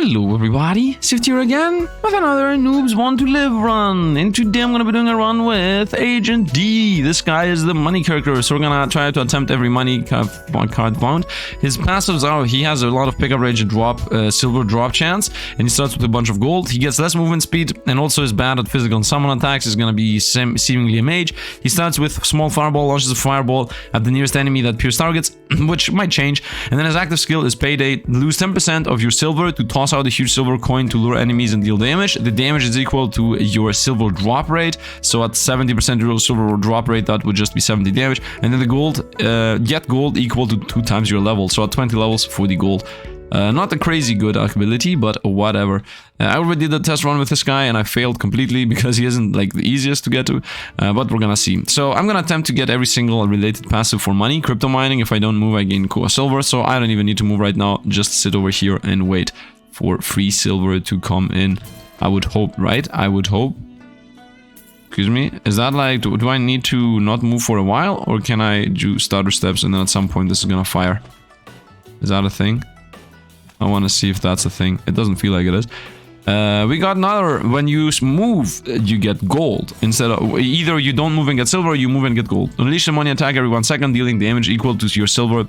Hello everybody, Sifd here again with another Noobs Want to Live run. And today I'm going to be doing a run with Agent D. This guy is the money character, so we're going to try to attempt every money card found. His passives are, he has a lot of pickup range and drop, silver drop chance, and he starts with a bunch of gold. He gets less movement speed and also is bad at physical and summon attacks. He's going to be seemingly a mage. He starts with small fireball, launches a fireball at the nearest enemy that pierces targets, which might change. And then his active skill is Payday. Lose 10% of your silver to toss out a huge silver coin to lure enemies and deal damage. The damage is equal to your silver drop rate, so at 70% your silver drop rate that would just be 70 damage. And then the gold, get gold equal to 2 times your level, so at 20 levels 40 gold. Not a crazy good ability, but whatever. I already did a test run with this guy and I failed completely because he isn't like the easiest to get to, but we're gonna see. So I'm gonna attempt to get every single related passive for money. Crypto mining, if I don't move I gain silver, so I don't even need to move right now. Just sit over here and wait for free silver to come in. I would hope, right? I would hope. Excuse me, is that like, do I need to not move for a while, or can I do starter steps and then at some point this is gonna fire? Is that a thing? I want to see if that's a thing. It doesn't feel like it is. We got another, when you move, you get gold. Instead of, either you don't move and get silver, or you move and get gold. Unleash a money attack every 1 second, dealing damage equal to your silver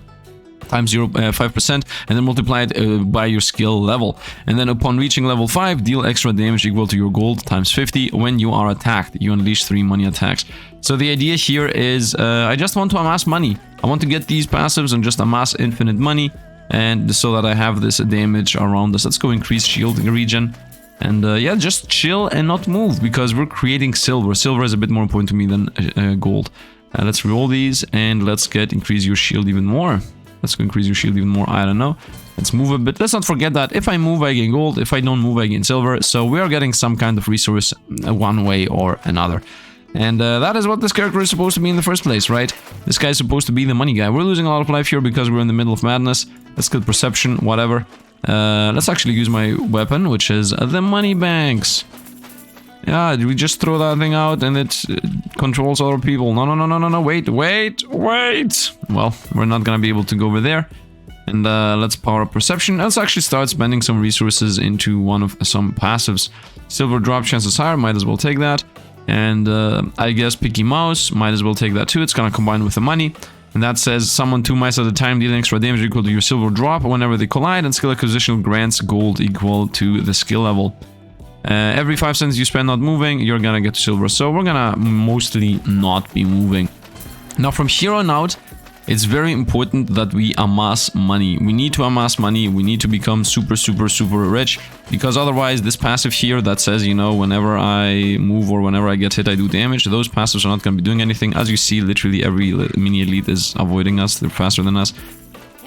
times 0.5%, and then multiply it by your skill level. And then upon reaching level 5, deal extra damage equal to your gold times 50 when you are attacked. You unleash 3 money attacks. So the idea here is, I just want to amass money. I want to get these passives and just amass infinite money. And so that I have this damage around us. Let's go increase shielding regen. And yeah, just chill and not move because we're creating silver. Silver is a bit more important to me than gold. Let's roll these and let's increase your shield even more. Let's go increase your shield even more. I don't know. Let's move a bit. Let's not forget that if I move, I gain gold. If I don't move, I gain silver. So we are getting some kind of resource one way or another. And that is what this character is supposed to be in the first place, right? This guy is supposed to be the money guy. We're losing a lot of life here because we're in the middle of madness. Let's get perception, whatever. Let's actually use my weapon, which is the money banks. Yeah, we just throw that thing out and it controls other people. No, wait. Well, we're not gonna be able to go over there. And let's power up perception. Let's actually start spending some resources into one of some passives. Silver drop chance is higher, might as well take that. And I guess Picky Mouse, might as well take that too. It's gonna combine with the money. And that says summon 2 mice at a time, dealing extra damage equal to your silver drop whenever they collide, and skill acquisition grants gold equal to the skill level. Every 5 cents you spend not moving, you're gonna get silver. So we're gonna mostly not be moving. Now from here on out, it's very important that we amass money. We need to amass money. We need to become super rich, because otherwise this passive here that says, you know, whenever I move or whenever I get hit I do damage, those passives are not going to be doing anything. As you see, literally every mini elite is avoiding us. They're faster than us,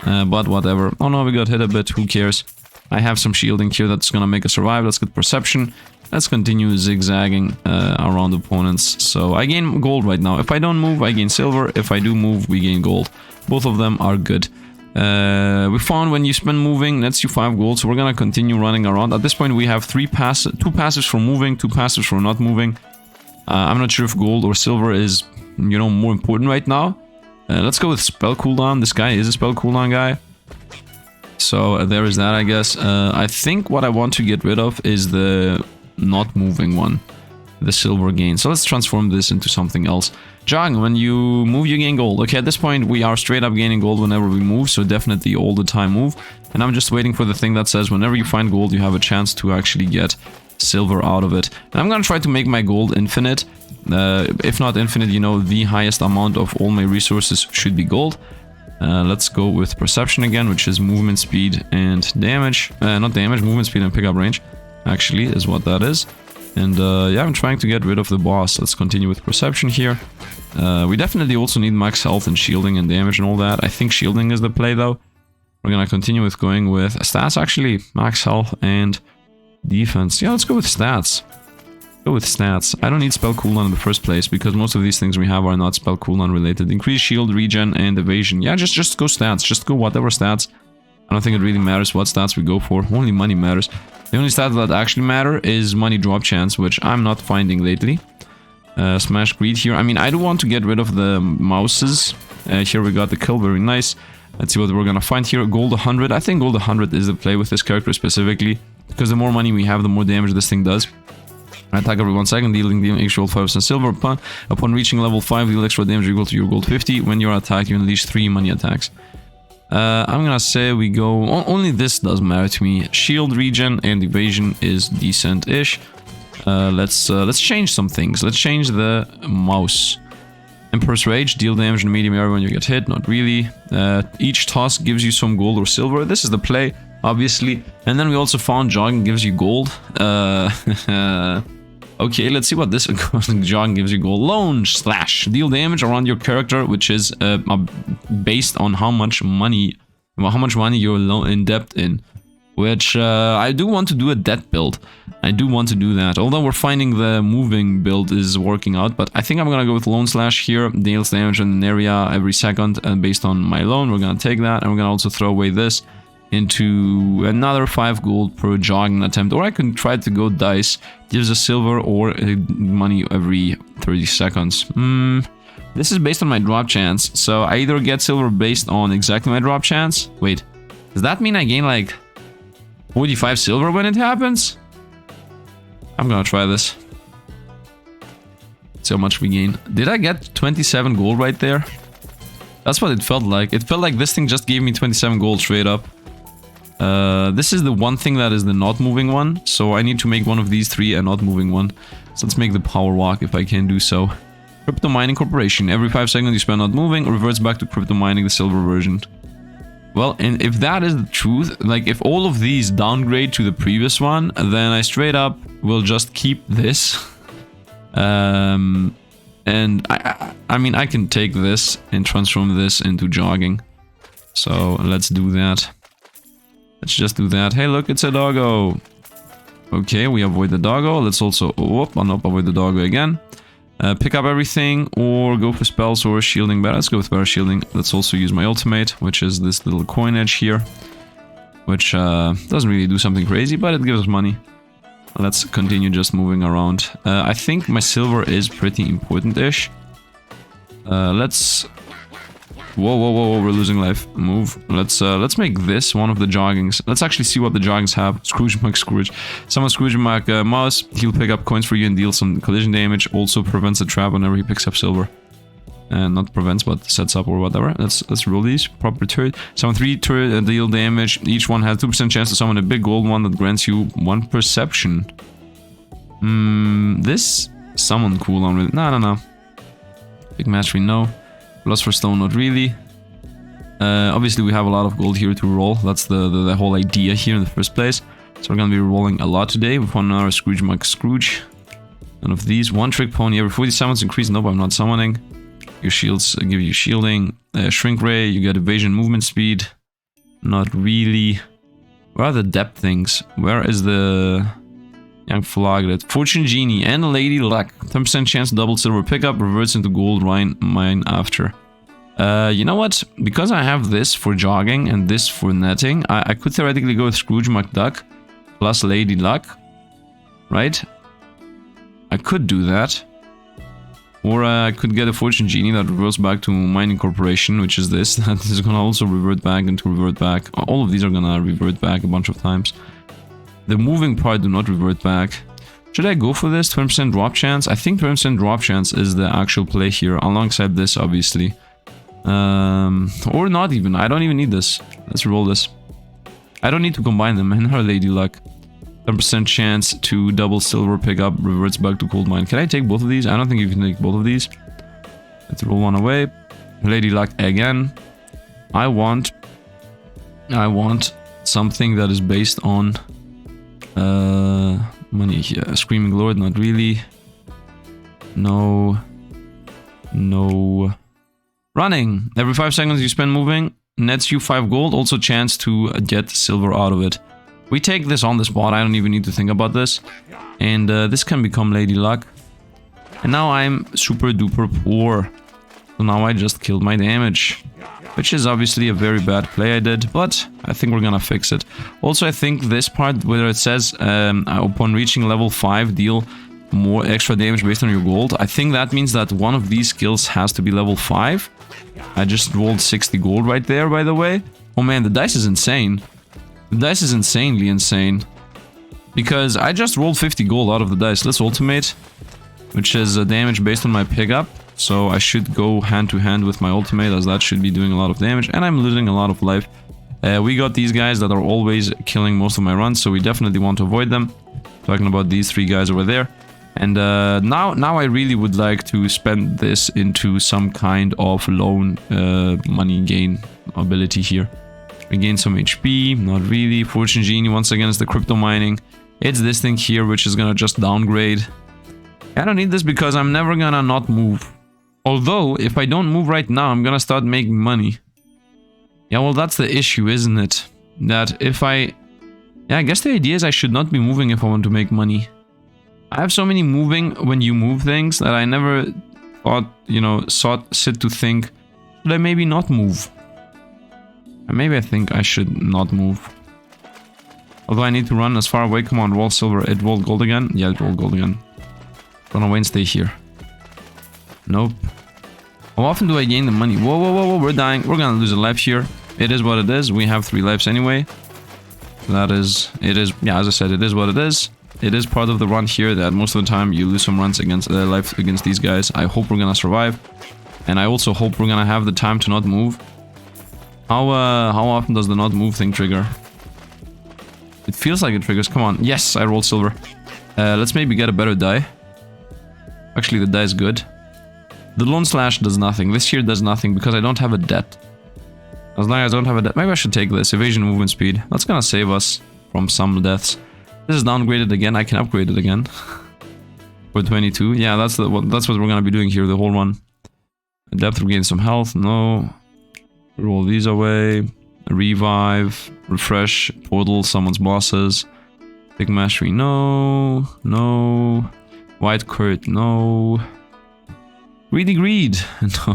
but whatever. Oh no, we got hit a bit. Who cares? I have some shielding here that's going to make us survive. Let's get perception. Let's continue zigzagging around opponents. So I gain gold right now. If I don't move, I gain silver. If I do move, we gain gold. Both of them are good. We found when you spend moving, nets you 5 gold. So we're gonna continue running around. At this point, we have 2 passives for moving, 2 passives for not moving. I'm not sure if gold or silver is, you know, more important right now. Let's go with spell cooldown. This guy is a spell cooldown guy. So there is that, I guess. I think what I want to get rid of is the not moving one, the silver gain. So let's transform this into something else. Jog, when you move you gain gold. Okay, at this point we are straight up gaining gold whenever we move, so definitely all the time move. And I'm just waiting for the thing that says whenever you find gold you have a chance to actually get silver out of it. And I'm gonna try to make my gold infinite. If not infinite, you know, the highest amount of all my resources should be gold. Let's go with perception again, which is movement speed and damage. Not damage, movement speed and pickup range actually is what that is. And yeah, I'm trying to get rid of the boss. Let's continue with perception here. We definitely also need max health and shielding and damage and all that. I think shielding is the play though. We're gonna continue with going with stats actually. Max health and defense. Yeah, let's go with stats. Go with stats. I don't need spell cooldown in the first place because most of these things we have are not spell cooldown related. Increase shield, regen, and evasion. Yeah, just go stats. Just go whatever stats. I don't think it really matters what stats we go for. Only money matters. The only stats that actually matter is money drop chance, which I'm not finding lately. Smash greed here. I mean, I do want to get rid of the mouses. Here we got the kill, very nice. Let's see what we're gonna find here. Gold 100. I think gold 100 is the play with this character specifically. Because the more money we have, the more damage this thing does. Attack every 1 second, dealing the extra 5% silver. Upon reaching level 5, deal extra damage equal to your gold 50. When you're attacked, you unleash 3 money attacks. I'm gonna say we go... Only this does matter to me. Shield regen and evasion is decent-ish. Let's change some things. Let's change the mouse. Emperor's Rage, deal damage in the medium area when you get hit. Not really. Each toss gives you some gold or silver. This is the play, obviously. And then we also found jogging gives you gold. Okay, let's see what this jogging gives you gold. Loan slash. Deal damage around your character, which is based on how much money you're in debt in. Which I do want to do a debt build. I do want to do that. Although we're finding the moving build is working out. But I think I'm gonna go with loan slash here. Deals damage in an area every second. And based on my loan, we're gonna take that. And we're gonna also throw away this into another 5 gold per jogging attempt. Or I can try to go dice. Gives a silver or money every 30 seconds. This is based on my drop chance. So I either get silver based on exactly my drop chance. Wait, does that mean I gain like 45 silver when it happens? I'm gonna try this. See how much we gain. Did I get 27 gold right there? That's what it felt like. It felt like this thing just gave me 27 gold straight up. This is the one thing that is the not moving one. So I need to make one of these 3 a not moving one. So let's make the power walk if I can do so. Crypto mining corporation. Every 5 seconds you spend not moving, reverts back to crypto mining, the silver version. Well, and if that is the truth, like if all of these downgrade to the previous one, then I straight up will just keep this. And I mean, I can take this and transform this into jogging. So let's do that. Let's just do that. Hey, look, it's a doggo. Okay, we avoid the doggo. Let's also avoid the doggo again. Pick up everything or go for spells or shielding. But let's go with better shielding. Let's also use my ultimate, which is this little coinage here, which doesn't really do something crazy, but it gives us money. Let's continue just moving around. I think my silver is pretty important-ish. Let's... Whoa, we're losing life. Move. Let's make this one of the joggings. Let's actually see what the joggings have. Scrooge Scrooge. Summon Scrooge mouse. He'll pick up coins for you and deal some collision damage. Also prevents a trap whenever he picks up silver. And not prevents, but sets up or whatever. Let's roll these. Proper turret. Summon 3 turret and deal damage. Each one has 2% chance to summon a big gold one that grants you 1 perception. This summon cooldown with... No. Big mastery, no. Plus for stone, not really. Obviously, we have a lot of gold here to roll. That's the whole idea here in the first place. So we're gonna be rolling a lot today. We found another Scrooge Scrooge. None of these. One trick pony. Every 40 summons increase. Nope, I'm not summoning. Your shields give you shielding. Shrink ray. You get evasion, movement speed. Not really. Where are the depth things? Where is the... Young Floglet, Fortune Genie, and Lady Luck. 10% chance double silver pickup, reverts into gold mine after. You know what? Because I have this for jogging and this for netting, I could theoretically go with Scrooge McDuck plus Lady Luck. Right? I could do that. Or I could get a Fortune Genie that reverts back to Mining Corporation, which is this. That is gonna also revert back and to revert back. All of these are gonna revert back a bunch of times. The moving part do not revert back. Should I go for this? 20% drop chance? I think 20% drop chance is the actual play here, alongside this, obviously. Or not even. I don't even need this. Let's roll this. I don't need to combine them. And her Lady Luck. 10% chance to double silver pickup, reverts back to gold mine. Can I take both of these? I don't think you can take both of these. Let's roll one away. Lady Luck again. I want something that is based on... money here. Screaming Lord, not really. No. Running. Every 5 seconds you spend moving, nets you 5 gold. Also chance to get silver out of it. We take this on the spot. I don't even need to think about this. And this can become Lady Luck. And now I'm super duper poor. So now I just killed my damage. Which is obviously a very bad play I did, but I think we're gonna fix it. Also, I think this part where it says upon reaching level 5 deal more extra damage based on your gold, I think that means that one of these skills has to be level 5. I just rolled 60 gold right there, by the way. Oh man, the dice is insane. The dice is insanely insane. Because I just rolled 50 gold out of the dice. Let's ultimate, which is damage based on my pickup. So I should go hand to hand with my ultimate, as that should be doing a lot of damage. And I'm losing a lot of life. We got these guys that are always killing most of my runs, so we definitely want to avoid them. Talking about these 3 guys over there. And now I really would like to spend this into some kind of loan money gain ability here. We gain some HP, not really. Fortune Genie once again is the crypto mining. It's this thing here which is gonna just downgrade. I don't need this because I'm never gonna not move. Although, if I don't move right now, I'm gonna start making money. Yeah, well, that's the issue, isn't it? That if I... Yeah, I guess the idea is I should not be moving if I want to make money. I have so many moving when you move things that I never thought, you know, sit to think, should I maybe not move? And maybe I think I should not move. Although I need to run as far away. Come on, roll silver. It rolled gold again? Yeah, it rolled gold again. Run away and stay here. Nope. How often do I gain the money? Whoa, whoa, whoa, whoa, we're dying. We're gonna lose a life here. It is what it is. We have 3 lives anyway. That is, yeah, as I said, it is what it is. It is part of the run here that most of the time you lose some runs against life against these guys. I hope we're gonna survive. And I also hope we're gonna have the time to not move. How often does the not move thing trigger? It feels like it triggers. Come on. Yes, I rolled silver. Let's maybe get a better die. Actually, the die is good. The Lone Slash does nothing. This here does nothing because I don't have a debt. As long as I don't have a debt. Maybe I should take this. Evasion movement speed. That's gonna save us from some deaths. This is downgraded again. I can upgrade it again. For 22. Yeah, that's what we're gonna be doing here the whole run. Depth regain some health. No. Roll these away. Revive. Refresh. Portal. Summons bosses. Big mastery. No. No. White Curt. No. Greedy Greed. No.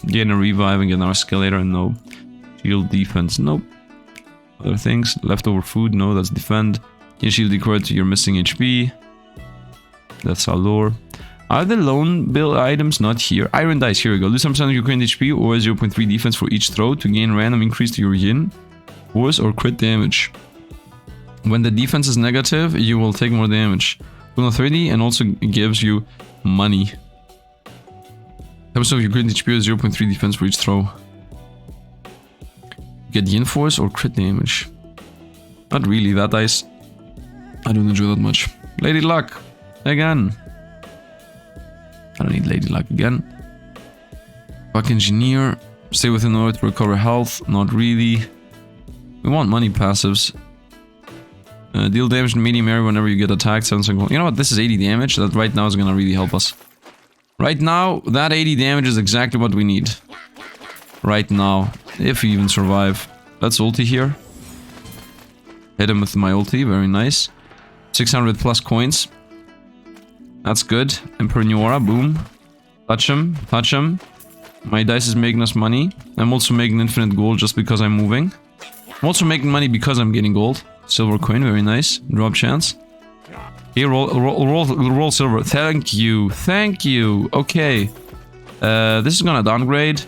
Gain a revive and get our escalator. No. Shield defense. Nope. Other things. Leftover food. No, that's defend. Gain shield equal to your missing HP. That's our lore. Are the lone build items not here? Iron dice, here we go. Lose some percent of your current HP or 0.3 defense for each throw to gain random increase to your yin, force, or crit damage. When the defense is negative, you will take more damage. 30 and also gives you money. 10% of your current HP is 0.3 defense for each throw. Get yin force or crit damage. Not really, that dice I don't enjoy that much. Lady Luck again. I don't need Lady Luck again. Fuck Engineer. Stay within order to recover health. Not really. We want money passives. Deal damage in medium area whenever you get attacked. You know what? This is 80 damage. That right now is gonna really help us. Right now, that 80 damage is exactly what we need. Right now. If we even survive. Let's ulti here. Hit him with my ulti. Very nice. 600 plus coins. That's good. Emperor Nuora, boom. Touch him, touch him. My dice is making us money. I'm also making infinite gold just because I'm moving. I'm also making money because I'm getting gold. Silver coin, very nice. Drop chance. Here, roll silver. Thank you, thank you. Okay. This is gonna downgrade. You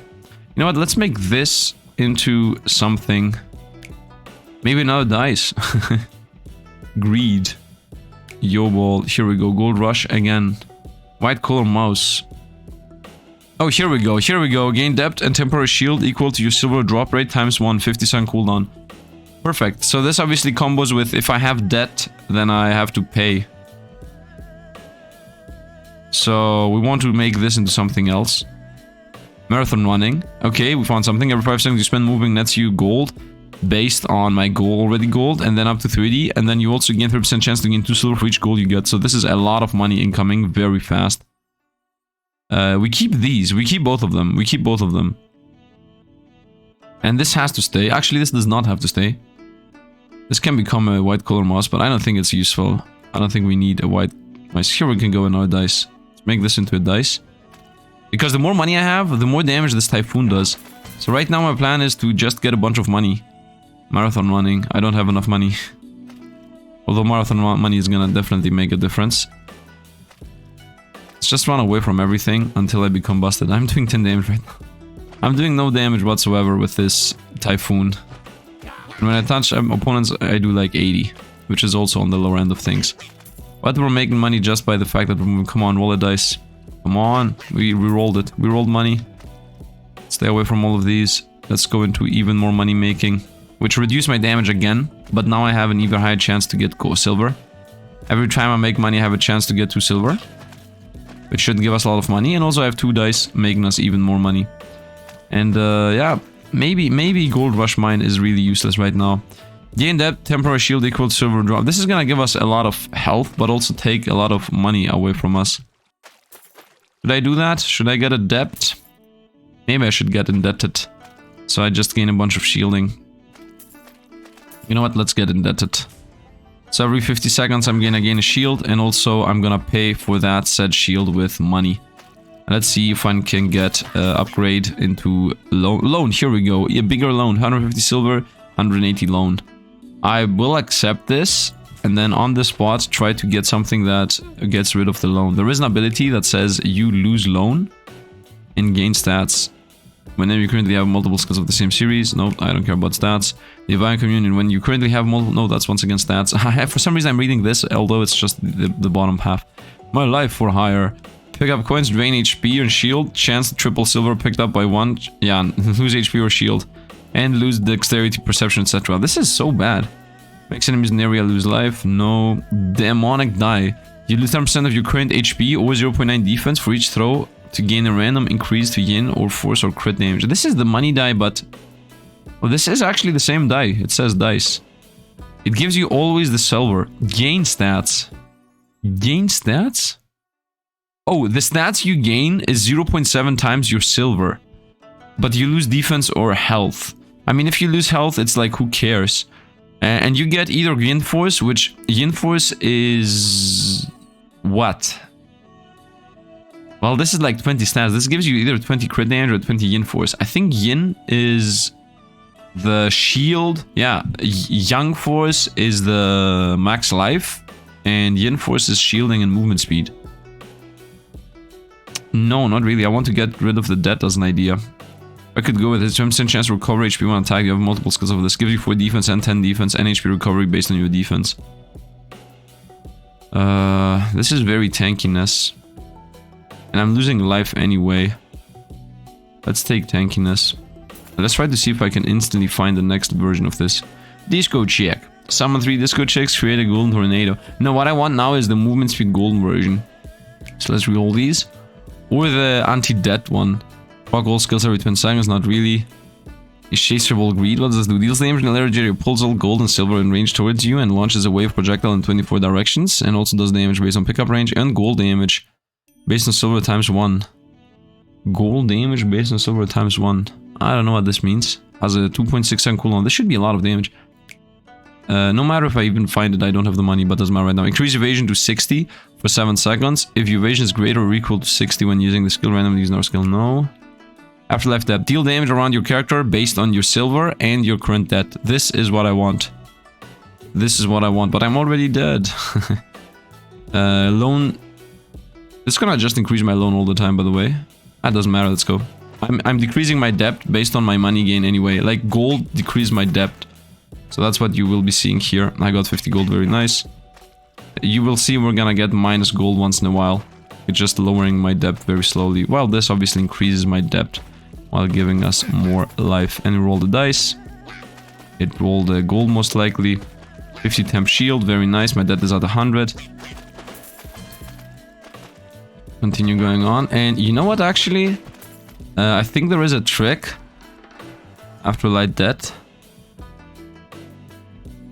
know what, let's make this into something. Maybe another dice. Greed. Yo ball. Here we go. Gold rush again. White color mouse. Oh, here we go. Here we go. Gain depth and temporary shield equal to your silver drop rate times 1. 50% cooldown. Perfect. So this obviously combos with if I have debt, then I have to pay. So we want to make this into something else. Marathon running. Okay, we found something. Every 5 seconds you spend moving nets you gold. Based on my goal already gold, and then up to 30, and then you also gain 30% chance to gain 2 silver for each gold you get. So this is a lot of money incoming very fast. We keep these. We keep both of them. We keep both of them. And this has to stay. Actually, this does not have to stay. This can become a white color mouse, but I don't think it's useful. I don't think we need a white mouse. Here we can go in our dice. Let's make this into a dice. Because the more money I have, the more damage this typhoon does. So right now my plan is to just get a bunch of money. Marathon running. I don't have enough money. Although marathon money is gonna definitely make a difference. Let's just run away from everything until I become busted. I'm doing 10 damage right now. I'm doing no damage whatsoever with this typhoon. And when I touch opponents, I do like 80. which is also on the lower end of things. But we're making money just by the fact that we're moving. Come on, roll a dice. Come on. We rolled it. We rolled money. Stay away from all of these. Let's go into even more money making, which reduced my damage again. But now I have an even higher chance to get silver. Every time I make money, I have a chance to get 2 silver, which should give us a lot of money. And also I have 2 dice, making us even more money. And yeah, maybe Gold Rush Mine is really useless right now. Gain depth, temporary shield equals silver drop. This is gonna give us a lot of health, but also take a lot of money away from us. Should I do that? Should I get a debt? Maybe I should get indebted. So I just gain a bunch of shielding. You know what? Let's get indebted. So every 50 seconds I'm gonna gain a shield, and also I'm gonna pay for that said shield with money. Let's see if I can get upgrade into loan. Here we go. A bigger loan. 150 silver, 180 loan. I will accept this, and then on the spot try to get something that gets rid of the loan. There is an ability that says you lose loan and gain stats. Whenever you currently have multiple skills of the same series. Nope, I don't care about stats. Divine Communion. When you currently have multiple... No, that's once again stats. For some reason I'm reading this, although it's just the bottom half. My life for hire. Pick up coins, drain HP and shield. Chance to triple silver picked up by 1. Yeah, lose HP or shield. And lose dexterity, perception, etc. This is so bad. Makes enemies in the area lose life. No. Demonic die. You lose 10% of your current HP or 0.9 defense for each throw to gain a random increase to yin or force or crit damage. This is the money die, but... Well, this is actually the same die. It says dice. It gives you always the silver. Gain stats. Gain stats? Oh, the stats you gain is 0.7 times your silver. But you lose defense or health. I mean, if you lose health, it's like, who cares? And you get either yin force, which yin force is... What? Well, this is like 20 stats. This gives you either 20 crit damage or 20 yin force. I think yin is the shield. Yeah, yang force is the max life. And yin force is shielding and movement speed. No, not really. I want to get rid of the debt as an idea. I could go with it. 10% chance to recover HP when attack. You have multiple skills of this. Gives you 4 defense and 10 defense and HP recovery based on your defense. This is very tankiness. And I'm losing life anyway. Let's take tankiness. Let's try to see if I can instantly find the next version of this. Disco check. Summon 3 disco checks, create a golden tornado. No, what I want now is the movement speed golden version. So let's reroll these. Or the anti-death one. Proc all skills every 20 seconds, not really. Insatiable greed, what does this do? Deals damage in a layer area, pulls all gold and silver in range towards you and launches a wave projectile in 24 directions. And also does damage based on pickup range and gold damage. Based on silver times 1. Gold damage based on silver times 1. I don't know what this means. Has a 2.6 second cooldown. This should be a lot of damage. No matter if I even find it, I don't have the money, but doesn't matter right now. Increase evasion to 60 for 7 seconds. If your evasion is greater or equal to 60 when using the skill randomly using our skill, no. Afterlife debt. Deal damage around your character based on your silver and your current debt. This is what I want. This is what I want, but I'm already dead. Loan... This is gonna just increase my loan all the time, by the way. That doesn't matter, let's go. I'm decreasing my debt based on my money gain anyway. Like, gold decrease my debt. So that's what you will be seeing here. I got 50 gold, very nice. You will see we're gonna get minus gold once in a while. It's just lowering my debt very slowly. Well, this obviously increases my debt while giving us more life. And we roll the dice. It rolled a gold most likely. 50 temp shield, very nice. My debt is at 100. Continue going on. And you know what, actually? I think there is a trick. After light debt.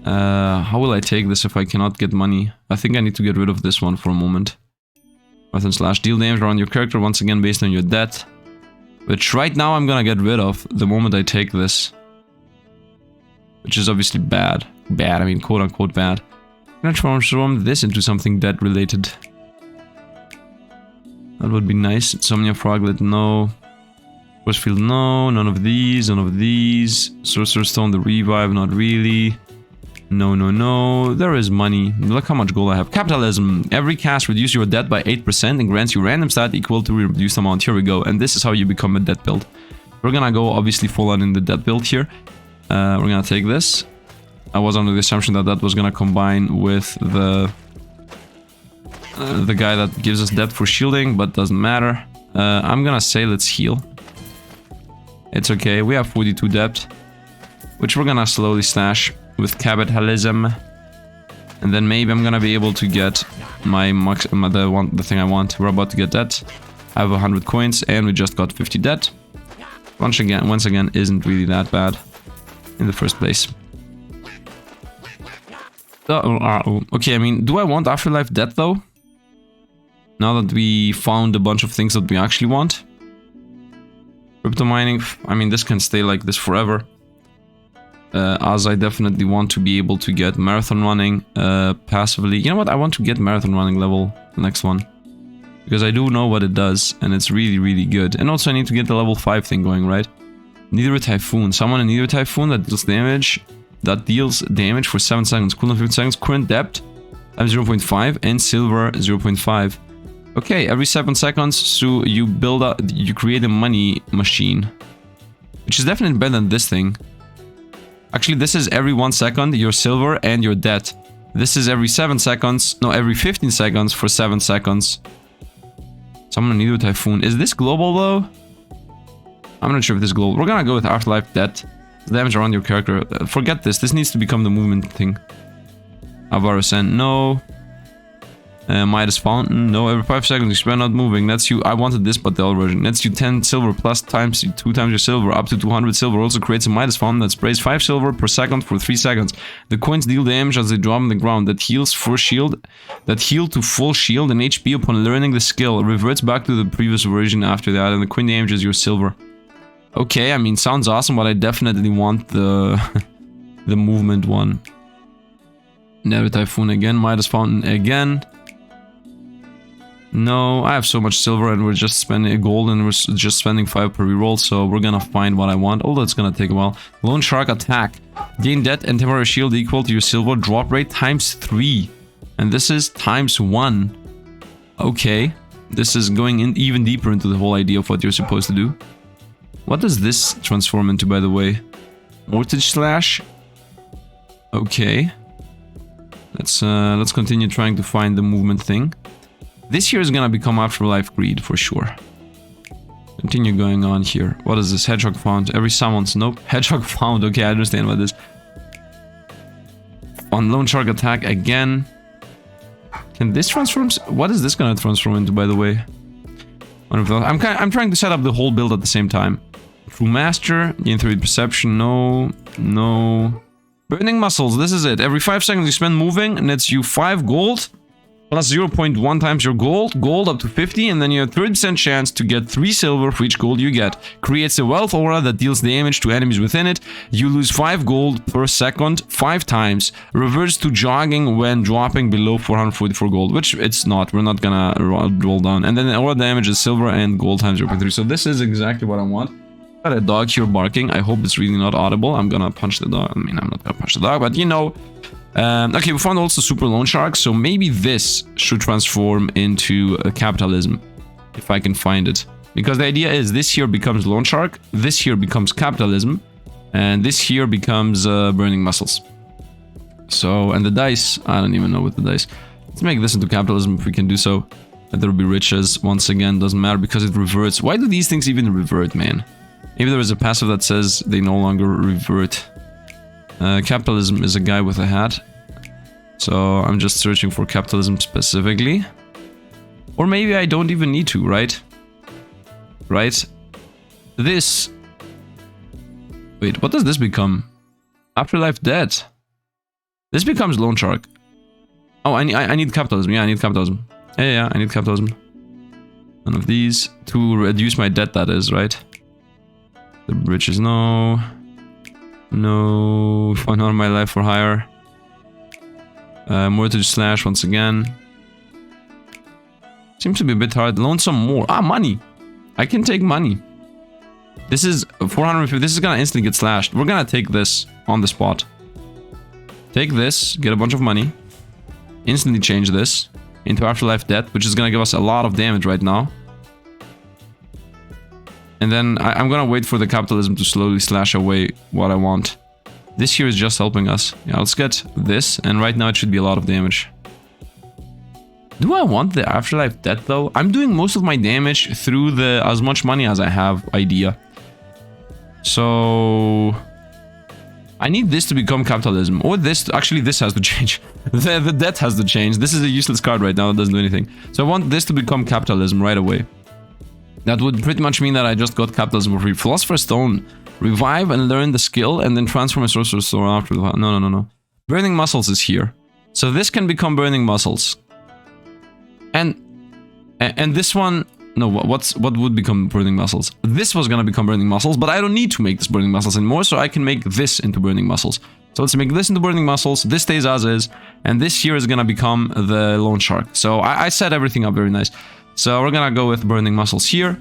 How will I take this if I cannot get money? I think I need to get rid of this one for a moment. Weapon slash deal damage around your character once again based on your debt. Which right now I'm gonna get rid of the moment I take this. Which is obviously bad. Bad, I mean quote unquote bad. I'm gonna transform this into something debt related. That would be nice. Insomnia Froglet, no. Force Field, no. None of these, none of these. Sorcerer's Stone, the revive, not really. No, no, no. There is money. Look how much gold I have. Capitalism. Every cast reduces your debt by 8% and grants you random stat equal to a reduced amount. Here we go. And this is how you become a debt build. We're gonna go obviously full on in the debt build here. We're gonna take this. I was under the assumption that that was gonna combine with the guy that gives us depth for shielding, but doesn't matter. I'm gonna say let's heal. It's okay, we have 42 depth, which we're gonna slowly slash with capitalism. And then maybe I'm gonna be able to get my max, the thing I want. We're about to get that. I have 100 coins and we just got 50 debt. Once again, isn't really that bad in the first place. Okay, I mean, do I want Afterlife debt though? Now that we found a bunch of things that we actually want. Crypto mining, I mean, this can stay like this forever. As I definitely want to be able to get marathon running passively. You know what? I want to get marathon running level, the next one. Because I do know what it does, and it's really, really good. And also I need to get the level 5 thing going, right? Neither Typhoon. Someone in Neither Typhoon that deals damage. That deals damage for 7 seconds. Cooldown 50 seconds. Current depth times 0.5 and silver 0.5. Okay, every 7 seconds, so you you create a money machine. Which is definitely better than this thing. Actually, this is every 1 second, your silver and your debt. This is every 7 seconds, no, every 15 seconds for 7 seconds. Someone need a Typhoon. Is this global though? I'm not sure if this is global. We're gonna go with Afterlife debt. Damage around your character. Forget this. This needs to become the movement thing. Avarice and no. Midas Fountain. No, every 5 seconds you spend not moving. That's you. I wanted this, but the old version. That's you 10 silver plus times 2 times your silver. Up to 200 silver. Also creates a Midas Fountain that sprays 5 silver per second for 3 seconds. The coins deal damage as they drop on the ground. That heals for shield. That heal to full shield and HP upon learning the skill. Reverts back to the previous version after that. And the coin damages your silver. Okay, I mean, sounds awesome, but I definitely want the the movement one. Never Typhoon again. Midas Fountain again. No, I have so much silver and we're just spending a gold and we're just spending 5 per reroll, so we're gonna find what I want, although it's gonna take a while. Lone Shark Attack. Gain debt and temporary shield equal to your silver drop rate times 3. And this is times 1. Okay. This is going in even deeper into the whole idea of what you're supposed to do. What does this transform into, by the way? Mortgage Slash? Okay. Let's continue trying to find the movement thing. This here is gonna become Afterlife Greed for sure. Continue going on here. What is this? Hedgehog found. Every summons. Nope. Hedgehog found. Okay, I understand what this. On Lone Shark Attack again. Can this transform? What is this gonna transform into, by the way? I'm trying to set up the whole build at the same time. True Master. Gain 3 Perception. No. No. Burning Muscles. This is it. Every 5 seconds you spend moving, and it's you 5 gold. Plus 0.1 times your gold up to 50, and then you have 30% chance to get 3 silver for each gold you get. Creates a wealth aura that deals damage to enemies within it. You lose 5 gold per second 5 times. Reverts to jogging when dropping below 444 gold, which it's not. We're not gonna roll down. And then the aura damage is silver and gold times 0.3. So this is exactly what I want. Got a dog here barking. I hope it's really not audible. I'm gonna punch the dog. I mean, I'm not gonna punch the dog, but you know. Okay, we found also Super Loan Shark, so maybe this should transform into Capitalism, if I can find it. Because the idea is this here becomes Loan Shark, this here becomes Capitalism, and this here becomes Burning Muscles. So, and the dice, I don't even know what the dice. Let's make this into Capitalism if we can do so. And there will be riches, once again, doesn't matter because it reverts. Why do these things even revert, man? Maybe there is a passive that says they no longer revert. Capitalism is a guy with a hat. So I'm just searching for capitalism specifically. Or maybe I don't even need to, right? Right? This... Wait, what does this become? Afterlife Dead. This becomes Loan Shark. Oh, I need capitalism. Yeah, I need capitalism. Yeah, I need capitalism. None of these. To reduce my debt, that is, right? The riches, no... No, find out my life for hire. Mortgage Slash once again. Seems to be a bit hard. Loan some more. Ah, money. I can take money. This is 450. This is gonna instantly get slashed. We're gonna take this on the spot. Take this, get a bunch of money. Instantly change this into Afterlife Debt, which is gonna give us a lot of damage right now. And then I'm gonna wait for the capitalism to slowly slash away what I want. This here is just helping us. Yeah, let's get this, and right now it should be a lot of damage. Do I want the afterlife debt though? I'm doing most of my damage through the as much money as I have idea. So I need this to become capitalism, or this. Actually, this has to change. The debt has to change. This is a useless card right now that doesn't do anything. So I want this to become capitalism right away. That would pretty much mean that I just got capitalism for free. Philosopher's Stone. Revive and learn the skill, and then transform a Sorcerer's Stone after the... No. Burning Muscles is here. So this can become Burning Muscles. And this one... No, what would become Burning Muscles? This was gonna become Burning Muscles, but I don't need to make this Burning Muscles anymore, so I can make this into Burning Muscles. So let's make this into Burning Muscles, this stays as is, and this here is gonna become the Lone Shark. So I set everything up very nice. So we're gonna go with Burning Muscles here.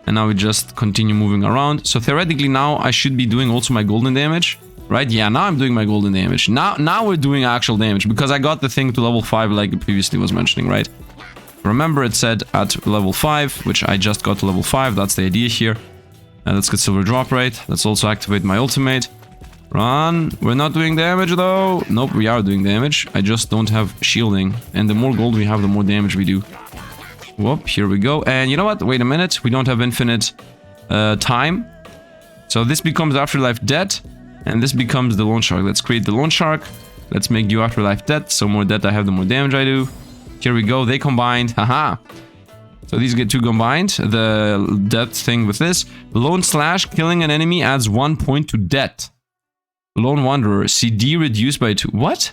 And now we just continue moving around. So theoretically now I should be doing also my golden damage. Right? Yeah, now I'm doing my golden damage. Now we're doing actual damage, because I got the thing to level 5 like it previously was mentioning, right? Remember it said at level 5, which I just got to level 5. That's the idea here. And let's get silver drop rate. Let's also activate my ultimate. Run. We're not doing damage though. Nope, we are doing damage. I just don't have shielding. And the more gold we have, the more damage we do. Whoop, here we go. And you know what? Wait a minute. We don't have infinite time. So this becomes Afterlife Debt. And this becomes the Lone Shark. Let's create the Lone Shark. Let's make you Afterlife Debt. So more debt I have, the more damage I do. Here we go. They combined. Haha. So these get two combined. The debt thing with this. Lone Slash. Killing an enemy adds 1 point to debt. Lone Wanderer. CD reduced by 2. What?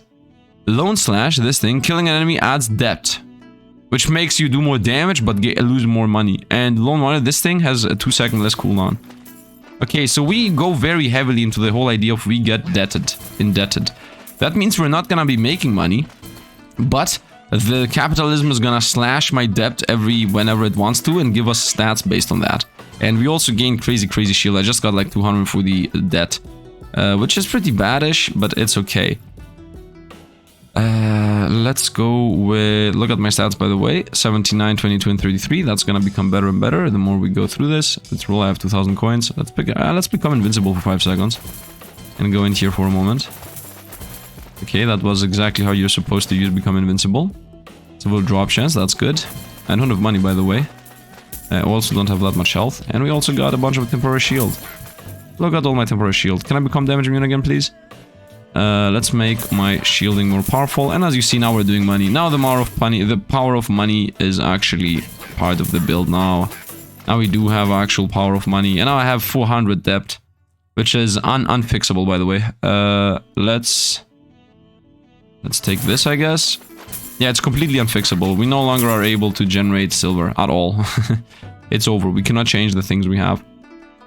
Lone Slash. This thing. Killing an enemy adds debt. Which makes you do more damage, but lose more money. And Lone Wanderer, this thing has a 2-second less cooldown. Okay, so we go very heavily into the whole idea of we get indebted. That means we're not gonna be making money, but the capitalism is gonna slash my debt whenever it wants to and give us stats based on that. And we also gain crazy shield. I just got like 200 for the debt, which is pretty badish, but it's okay. Let's go with... Look at my stats, by the way. 79, 22, and 33. That's gonna become better and better the more we go through this. Let's roll. I have 2,000 coins. Let's become invincible for 5 seconds. And go in here for a moment. Okay, that was exactly how you're supposed to become invincible. It's a little drop chance. That's good. I don't have money, by the way. I also don't have that much health. And we also got a bunch of temporary shield. Look at all my temporary shield. Can I become damage immune again, please? Let's make my shielding more powerful, and as you see now we're doing money. Now the power of money is actually part of the build now. Now we do have actual power of money, and now I have 400 debt, which is unfixable, by the way. Let's take this, I guess. Yeah, it's completely unfixable. We no longer are able to generate silver at all. It's over. We cannot change the things we have.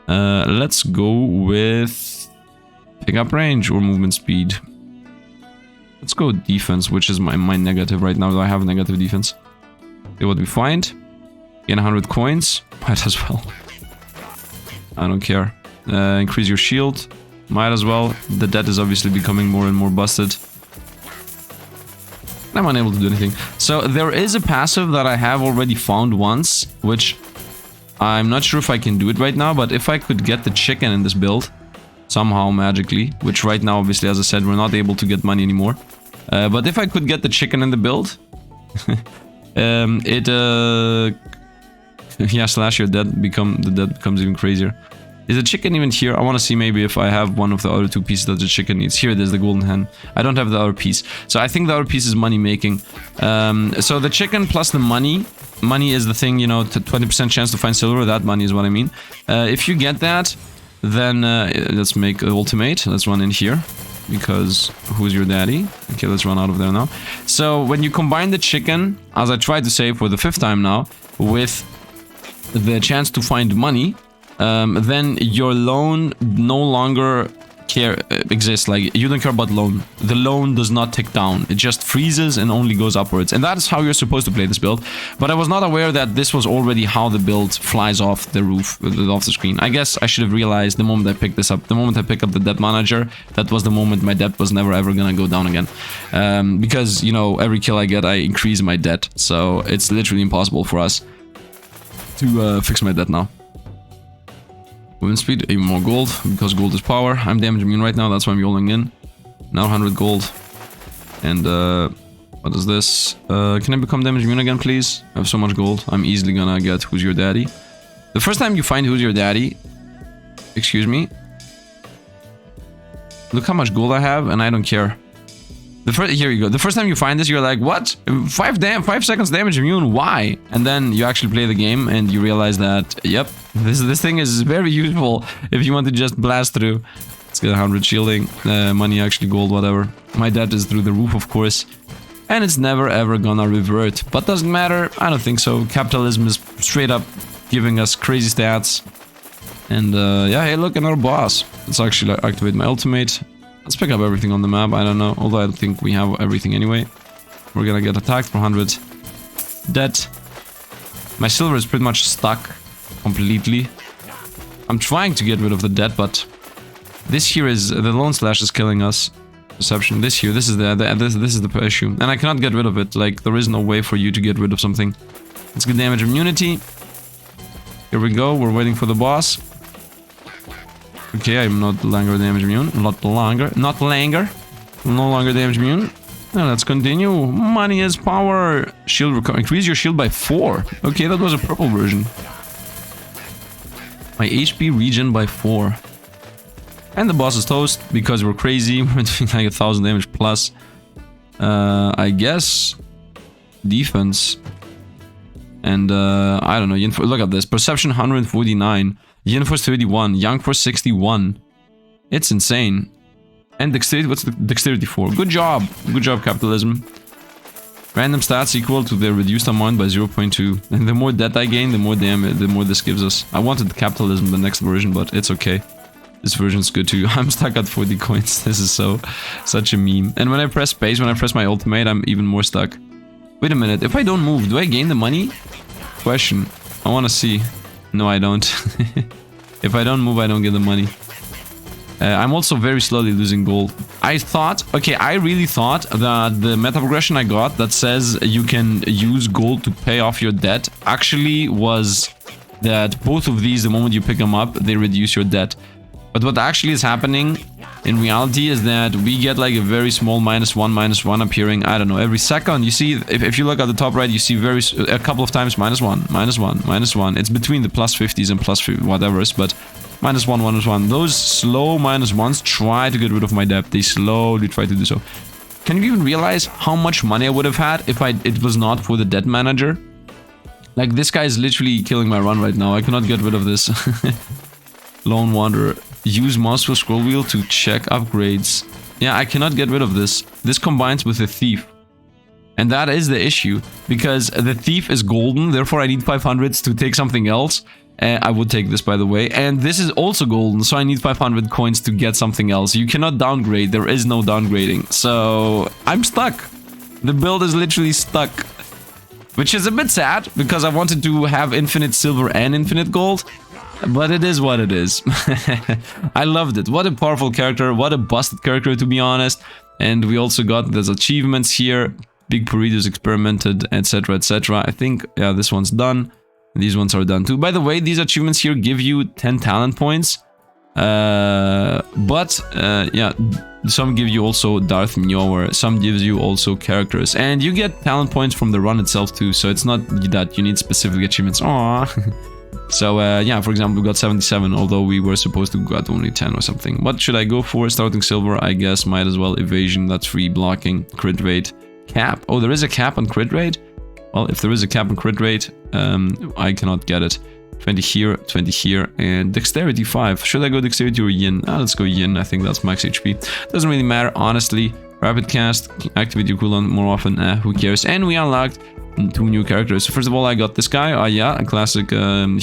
Let's go with pick up range or movement speed. Let's go defense, which is my negative right now. I have negative defense. Okay, what we find? Gain 100 coins. Might as well. I don't care. Increase your shield. Might as well. The debt is obviously becoming more and more busted. I'm unable to do anything. So there is a passive that I have already found once, which I'm not sure if I can do it right now, but if I could get the chicken in this build somehow magically, which right now obviously, as I said, we're not able to get money anymore, but if I could get the chicken in the build, yeah, slash your debt, the debt becomes even crazier. Is the chicken even here? I want to see maybe if I have one of the other two pieces that the chicken needs. Here it is, the golden hen. I don't have the other piece. So I think the other piece is money making. So the chicken plus the money. Money is the thing, you know, 20% chance to find silver. That money is what I mean. If you get that, then let's make an ultimate. Let's run in here. Because who's your daddy? Okay, let's run out of there now. So when you combine the chicken, as I tried to say for the 5th time now, with the chance to find money, then your loan no longer exists. Like, you don't care about loan. The loan does not tick down. It just freezes and only goes upwards. And that is how you're supposed to play this build. But I was not aware that this was already how the build flies off the roof, off the screen. I guess I should have realized the moment I picked this up. The moment I picked up the debt manager, that was the moment my debt was never ever gonna go down again. Because, you know, every kill I get, I increase my debt. So it's literally impossible for us to fix my debt now. Movement speed, even more gold, because gold is power. I'm damage immune right now, that's why I'm rolling in. Now 100 gold. And what is this? Can I become damage immune again, please? I have so much gold. I'm easily gonna get Who's Your Daddy. The first time you find Who's Your Daddy, excuse me, look how much gold I have, and I don't care. Here you go. The first time you find this, you're like, what? 5 seconds damage immune? Why? And then you actually play the game and you realize that, yep, this thing is very useful if you want to just blast through. Let's get 100 shielding, money, actually gold, whatever. My debt is through the roof, of course. And it's never ever gonna revert. But doesn't matter. I don't think so. Capitalism is straight up giving us crazy stats. And yeah, hey, look, another boss. Let's actually activate my ultimate. Let's pick up everything on the map, I don't know, although I think we have everything anyway. We're gonna get attacked for 100. Dead. My silver is pretty much stuck completely. I'm trying to get rid of the debt, but this here is, the lone slash is killing us. Perception, this here, this is the issue. And I cannot get rid of it, like there is no way for you to get rid of something. Let's get damage immunity. Here we go, we're waiting for the boss. Okay, I'm not longer damage immune. No longer damage immune. Now let's continue. Money is power. Shield recover. Increase your shield by 4. Okay, that was a purple version. My HP regen by 4. And the boss is toast because we're crazy. We're doing like 1000 damage plus. I guess defense. And I don't know. Look at this. Perception 149. Yin Force 31, Yang Force 61. It's insane. And dexterity, what's the dexterity for? Good job, capitalism. Random stats equal to the reduced amount by 0.2. And the more debt I gain, the more damage, the more this gives us. I wanted capitalism, the next version, but it's okay. This version's good too. I'm stuck at 40 coins. This is such a meme. And when I press space, when I press my ultimate, I'm even more stuck. Wait a minute, if I don't move, do I gain the money? Question. I want to see. No, I don't. If I don't move, I don't get the money. I'm also very slowly losing gold. I really thought that the meta progression I got that says you can use gold to pay off your debt actually was that both of these, the moment you pick them up, they reduce your debt. But what actually is happening in reality is that we get like a very small -1 appearing, I don't know, every second. You see, if you look at the top right, you see a couple of times -1, -1, -1. It's between the +50s and whatever's, but -1, -1. Those slow -1s try to get rid of my debt. They slowly try to do so. Can you even realize how much money I would have had if it was not for the debt manager? Like, this guy is literally killing my run right now. I cannot get rid of this. Lone Wanderer. Use mouse or scroll wheel to check upgrades. Yeah, I cannot get rid of this. This combines with the thief. And that is the issue. Because the thief is golden, therefore I need 500s to take something else. I would take this, by the way. And this is also golden, so I need 500 coins to get something else. You cannot downgrade. There is no downgrading. So I'm stuck. The build is literally stuck. Which is a bit sad, because I wanted to have infinite silver and infinite gold. But it is what it is. I loved it. What a powerful character. What a busted character, to be honest. And we also got those achievements here. Big Burritos experimented, etc, etc. I think, yeah, this one's done. These ones are done too. By the way, these achievements here give you 10 talent points. Yeah, some give you also Darth Mjolnir. Some gives you also characters. And you get talent points from the run itself too. So it's not that you need specific achievements. Aww. So, yeah, for example, we got 77, although we were supposed to get only 10 or something. What should I go for? Starting silver, I guess. Might as well. Evasion, that's free. Blocking, crit rate, cap. Oh, there is a cap on crit rate? Well, if there is a cap on crit rate, I cannot get it. 20 here, 20 here, and dexterity 5. Should I go dexterity or yin? Let's go yin. I think that's max HP. Doesn't really matter, honestly. Rapid cast, activate your cooldown more often. Who cares? And we unlocked 2 new characters. So first of all, I got this guy. Yeah, a classic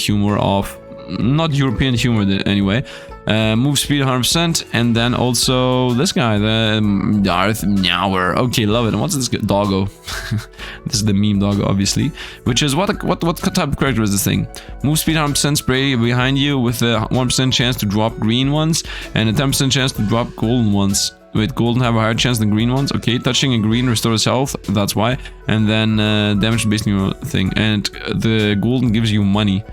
humor of... Not European humor, anyway. Move speed 100%. And then also this guy, the Darth Mjolnir. Okay, love it. And what's this doggo? This is the meme doggo, obviously. Which is, what type of character is this thing? Move speed 100%, spray behind you with a 1% chance to drop green ones. And a 10% chance to drop golden ones. Wait, golden have a higher chance than green ones. Okay, touching a green restores health. That's why. And then damage based on your thing. And the golden gives you money.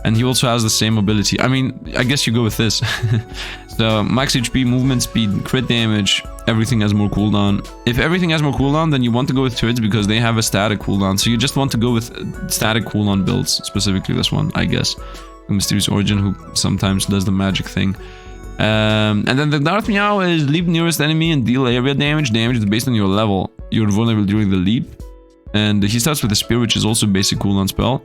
And he also has the same ability. I mean, I guess you go with this. So max HP, movement speed, crit damage, everything has more cooldown. If everything has more cooldown, then you want to go with turrets because they have a static cooldown. So you just want to go with static cooldown builds, specifically this one, I guess. Mysterious Origin, who sometimes does the magic thing. And then the Darth Meow is leap nearest enemy and deal area damage. Damage is based on your level. You're vulnerable during the leap. And he starts with a spear, which is also a basic cooldown spell.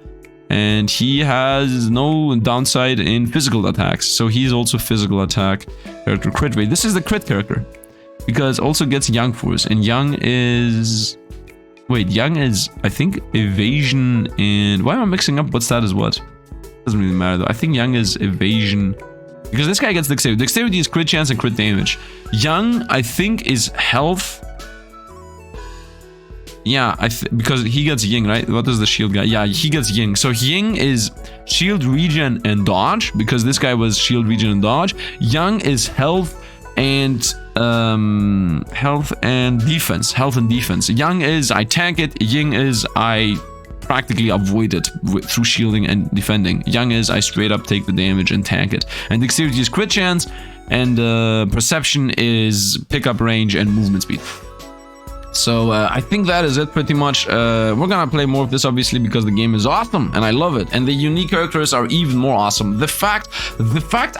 And he has no downside in physical attacks. So he's also physical attack character. Crit rate. This is the crit character. Because also gets Young Force. And Young is... Wait, Young is, I think, evasion and... Why am I mixing up what stat is what? Doesn't really matter though. I think Young is evasion. Because this guy gets dexterity. Dexterity is crit chance and crit damage. Young, I think, is health. Yeah, because he gets Ying, right? What is the shield guy? Yeah, he gets Ying. So Ying is shield regen and dodge, because this guy was shield regen and dodge. Young is health and defense. Health and defense. Young is I tank it. Ying is I practically avoid it through shielding and defending. Young is I straight up take the damage and tank it. And dexterity is crit chance, and perception is pickup range and movement speed. So I think that is it pretty much. We're gonna play more of this obviously because the game is awesome and I love it, and the unique characters are even more awesome. The fact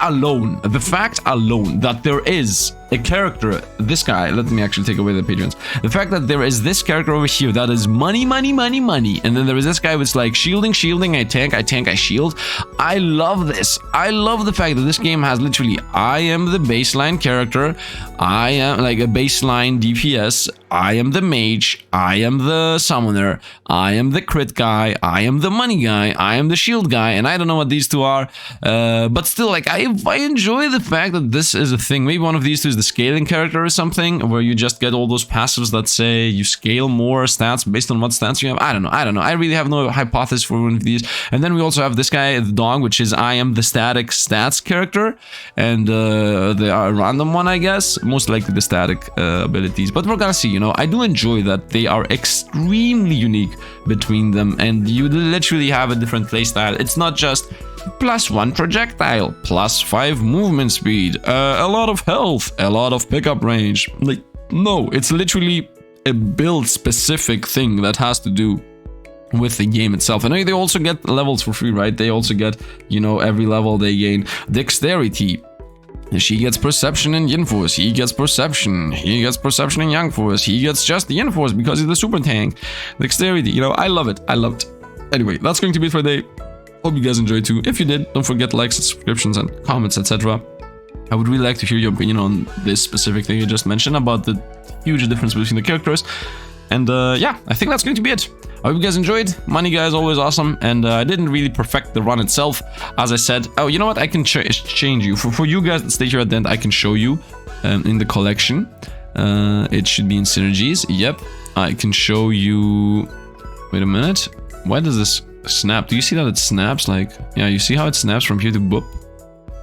alone that there is a character, this guy, let me actually take away the patrons. The fact that there is this character over here that is money, and then there is this guy with like shielding, I tank, I shield. I love this. I love the fact that this game has literally, I am the baseline character, I am like a baseline DPS, I am the mage, I am the summoner, I am the crit guy, I am the money guy, I am the shield guy, and I don't know what these two are, but still, like, I enjoy the fact that this is a thing. Maybe one of these two is the scaling character or something, where you just get all those passives that say you scale more stats based on what stats you have. I don't know. I really have no hypothesis for one of these. And then we also have this guy, the dog, which is I am the static stats character, and the random one, I guess, most likely the static abilities. But we're gonna see, you know. I do enjoy that they are extremely unique between them, and you literally have a different playstyle. It's not just +1 projectile, +5 movement speed, a lot of health, a lot of pickup range. Like, no, it's literally a build specific thing that has to do with the game itself. And they also get levels for free, right? They also get, you know, every level they gain dexterity. She gets perception and yin force. He gets perception. He gets perception and yang force. He gets just the yin force because he's the super tank. Dexterity, you know, I love it. I loved it. Anyway, that's going to be it for today. Hope you guys enjoyed too. If you did, don't forget likes, subscriptions, and comments, etc. I would really like to hear your opinion on this specific thing you just mentioned about the huge difference between the characters. And yeah, I think that's going to be it. I hope you guys enjoyed. Money guy is always awesome, and I didn't really perfect the run itself, as I said. Oh, you know what? I can change you. For you guys that stay here at the end, I can show you in the collection. It should be in synergies. Yep. I can show you... Wait a minute. Why does this snap? Do you see that it snaps? Like, yeah, you see how it snaps from here to boop?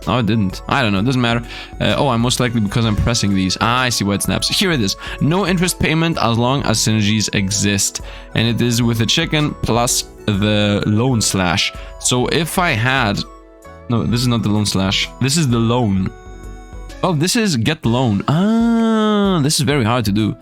No, it didn't. I don't know. It doesn't matter. Oh, I'm most likely because I'm pressing these. Ah, I see why it snaps. Here it is. No interest payment as long as synergies exist. And it is with the chicken plus the loan slash. So if I had... No, this is not the loan slash. This is the loan. Oh, this is get loan. Ah, this is very hard to do.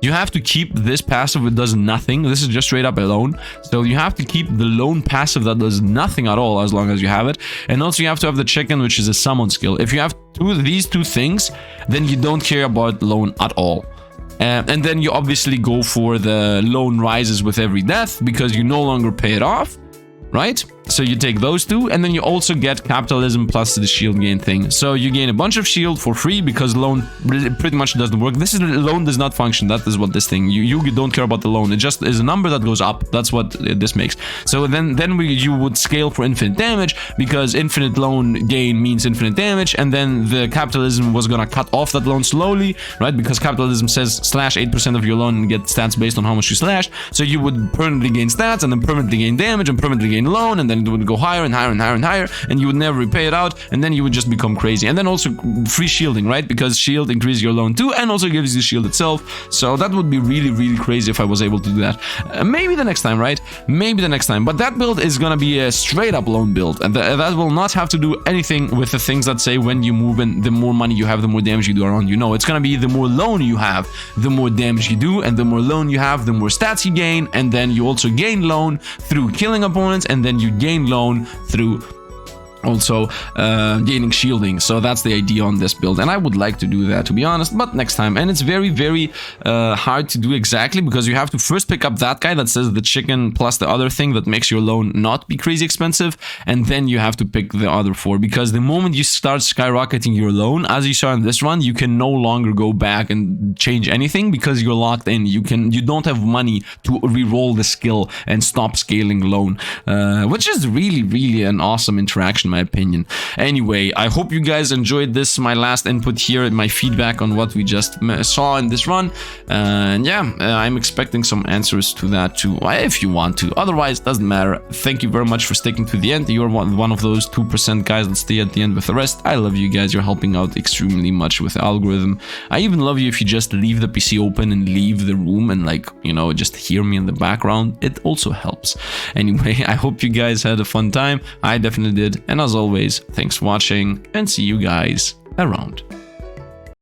You have to keep this passive that does nothing. This is just straight up a loan. So you have to keep the loan passive that does nothing at all as long as you have it. And also you have to have the chicken, which is a summon skill. If you have these two things, then you don't care about loan at all. And then you obviously go for the loan rises with every death because you no longer pay it off, right? So you take those two, and then you also get capitalism plus the shield gain thing. So you gain a bunch of shield for free because loan pretty much doesn't work. This is loan does not function. That is what this thing. You don't care about the loan. It just is a number that goes up. That's what this makes. So then you would scale for infinite damage because infinite loan gain means infinite damage, and then the capitalism was gonna cut off that loan slowly, right? Because capitalism says slash 8% of your loan and get stats based on how much you slashed. So you would permanently gain stats, and then permanently gain damage, and permanently gain loan, and then then it would go higher and higher and higher and higher, and you would never repay it out, and then you would just become crazy. And then also free shielding, right? Because shield increases your loan too, and also gives you shield itself. So that would be really, really crazy if I was able to do that. Maybe the next time, right? Maybe the next time. But that build is gonna be a straight up loan build, and that will not have to do anything with the things that say when you move in, the more money you have, the more damage you do around you. No, it's gonna be the more loan you have, the more damage you do, and the more loan you have, the more stats you gain, and then you also gain loan through killing opponents, and then you gain loan through also gaining shielding. So that's the idea on this build, and I would like to do that, to be honest, but next time. And it's very, very hard to do exactly, because you have to first pick up that guy that says the chicken plus the other thing that makes your loan not be crazy expensive, and then you have to pick the other 4, because the moment you start skyrocketing your loan, as you saw in this run, you can no longer go back and change anything because you're locked in. You don't have money to re-roll the skill and stop scaling loan, which is really, really an awesome interaction, my opinion. Anyway, I hope you guys enjoyed this, my last input here, my feedback on what we just saw in this run. And yeah, I'm expecting some answers to that too, if you want to. Otherwise, doesn't matter. Thank you very much for sticking to the end. You're one of those 2% guys that stay at the end with the rest. I love you guys. You're helping out extremely much with the algorithm. I even love you if you just leave the PC open and leave the room and, like, you know, just hear me in the background. It also helps. Anyway, I hope you guys had a fun time. I definitely did. And as always, thanks for watching, and see you guys around.